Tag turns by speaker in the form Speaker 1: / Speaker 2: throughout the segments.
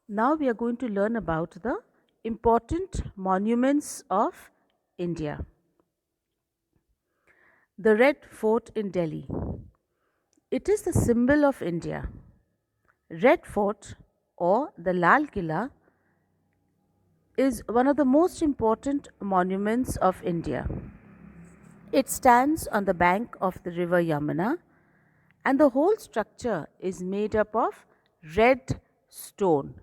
Speaker 1: Now we are going to learn about the important monuments of India. The Red Fort in Delhi. It is the symbol of India. Red Fort or the Lal Killa is one of the most important monuments of India. It stands on the bank of the river Yamuna, and the whole structure is made up of red stone,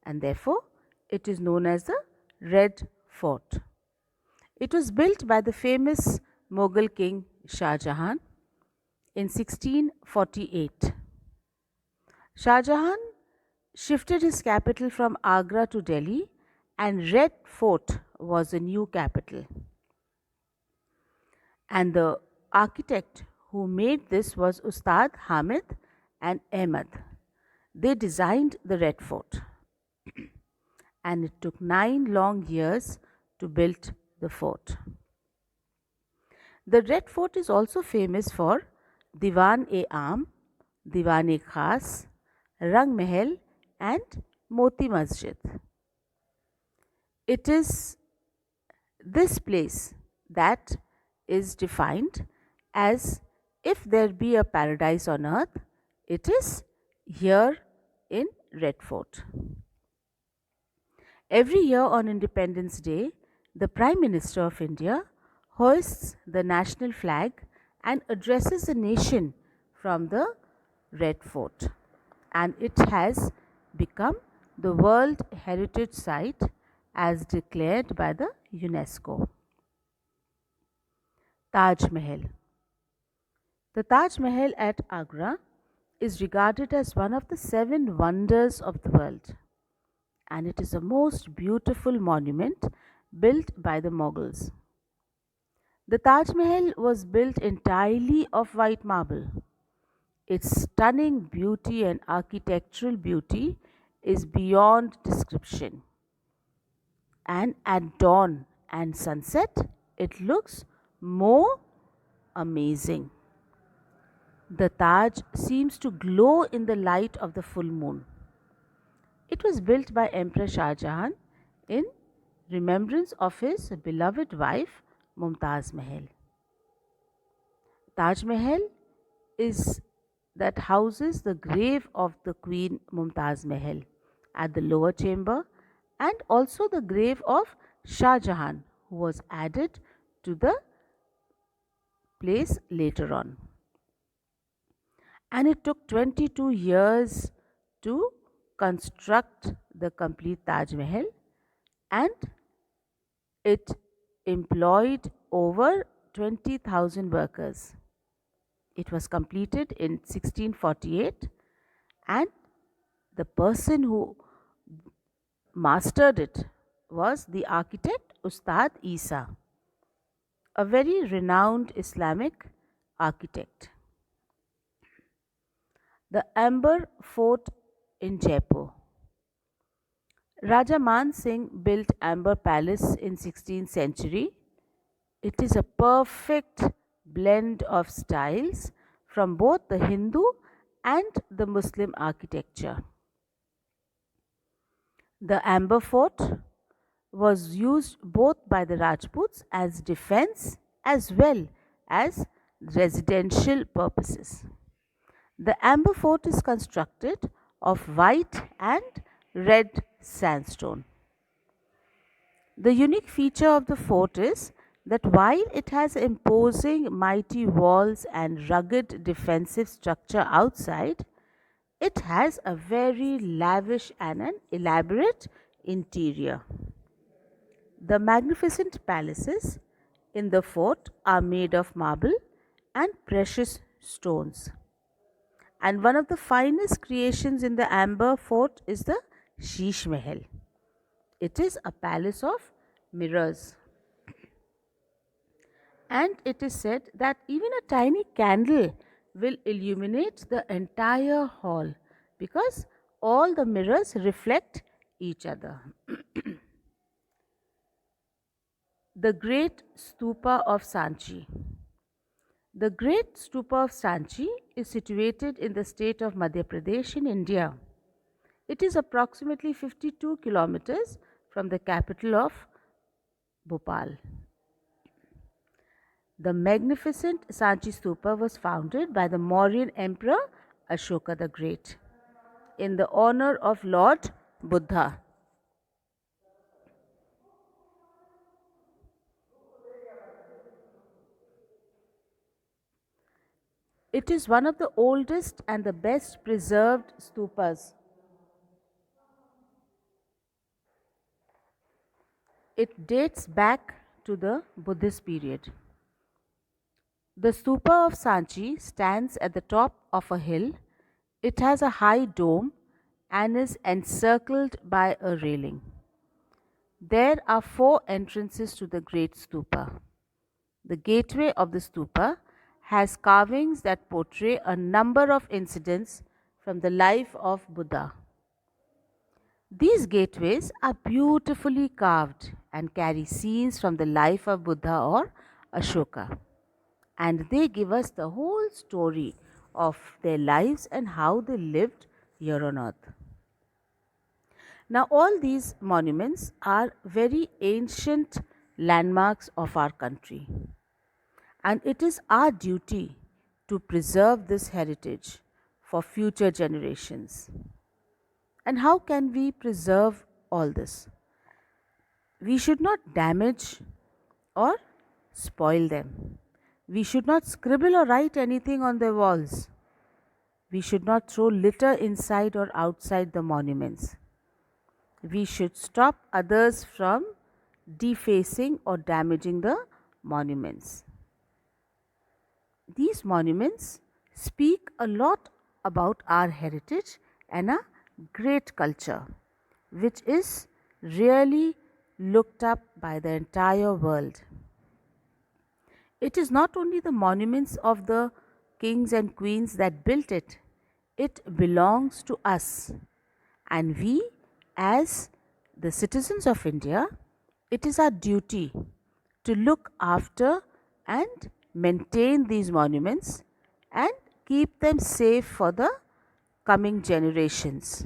Speaker 1: and therefore it is known as the Red Fort. It was built by the famous Mughal king Shah Jahan in 1648. Shah Jahan shifted his capital from Agra to Delhi, and Red Fort was the new capital. And the architect who made this was Ustad Hamid and Ahmad. They designed the Red Fort, and it took 9 long years to build the fort. The Red Fort is also famous for Diwan-e-Aam, Diwan-e-Khas, Rang Mahal, and Moti Masjid. It is this place that is defined as if there be a paradise on earth, it is here in Red Fort. Every year on Independence Day, the Prime Minister of India hoists the national flag and addresses the nation from the Red Fort, and it has become the World Heritage Site as declared by the UNESCO. Taj Mahal. The Taj Mahal at Agra is regarded as one of the seven wonders of the world, and it is a most beautiful monument built by the Mughals. The Taj Mahal was built entirely of white marble. Its stunning beauty and architectural beauty is beyond description. And at dawn and sunset, it looks more amazing. The Taj seems to glow in the light of the full moon. It was built by Emperor Shah Jahan in remembrance of his beloved wife Mumtaz Mahal. Taj Mahal is that houses the grave of the Queen Mumtaz Mahal at the lower chamber, and also the grave of Shah Jahan, who was added to the place later on. And it took 22 years to construct the complete Taj Mahal, and it employed over 20,000 workers. It was completed in 1648, and the person who mastered it was the architect Ustad Isa, a very renowned Islamic architect. The Amber Fort in Jaipur. Raja Man Singh built Amber Palace in 16th century. It is a perfect blend of styles from both the Hindu and the Muslim architecture. The Amber Fort was used both by the Rajputs as defense as well as residential purposes. The Amber Fort is constructed of white and red sandstone. The unique feature of the fort is that while it has imposing mighty walls and rugged defensive structure outside, it has a very lavish and an elaborate interior. The magnificent palaces in the fort are made of marble and precious stones. And one of the finest creations in the Amber Fort is the Sheesh Mahal. It is a palace of mirrors. And it is said that even a tiny candle will illuminate the entire hall because all the mirrors reflect each other. The Great Stupa of Sanchi. The Great Stupa of Sanchi is situated in the state of Madhya Pradesh in India. It is approximately 52 kilometers from the capital of Bhopal. The magnificent Sanchi Stupa was founded by the Mauryan Emperor Ashoka the Great in the honor of Lord Buddha. It is one of the oldest and the best preserved stupas. It dates back to the Buddhist period. The stupa of Sanchi stands at the top of a hill. It has a high dome and is encircled by a railing. There are four entrances to the great stupa. The gateway of the stupa has carvings that portray a number of incidents from the life of Buddha. These gateways are beautifully carved and carry scenes from the life of Buddha or Ashoka. And they give us the whole story of their lives and how they lived here on earth. Now, all these monuments are very ancient landmarks of our country, and it is our duty to preserve this heritage for future generations. And how can we preserve all this? We should not damage or spoil them. We should not scribble or write anything on their walls. We should not throw litter inside or outside the monuments. We should stop others from defacing or damaging the monuments. These monuments speak a lot about our heritage and a great culture, which is really looked up by the entire world. It is not only the monuments of the kings and queens that built it, it belongs to us. And we, as the citizens of India, it is our duty to look after and maintain these monuments and keep them safe for the coming generations.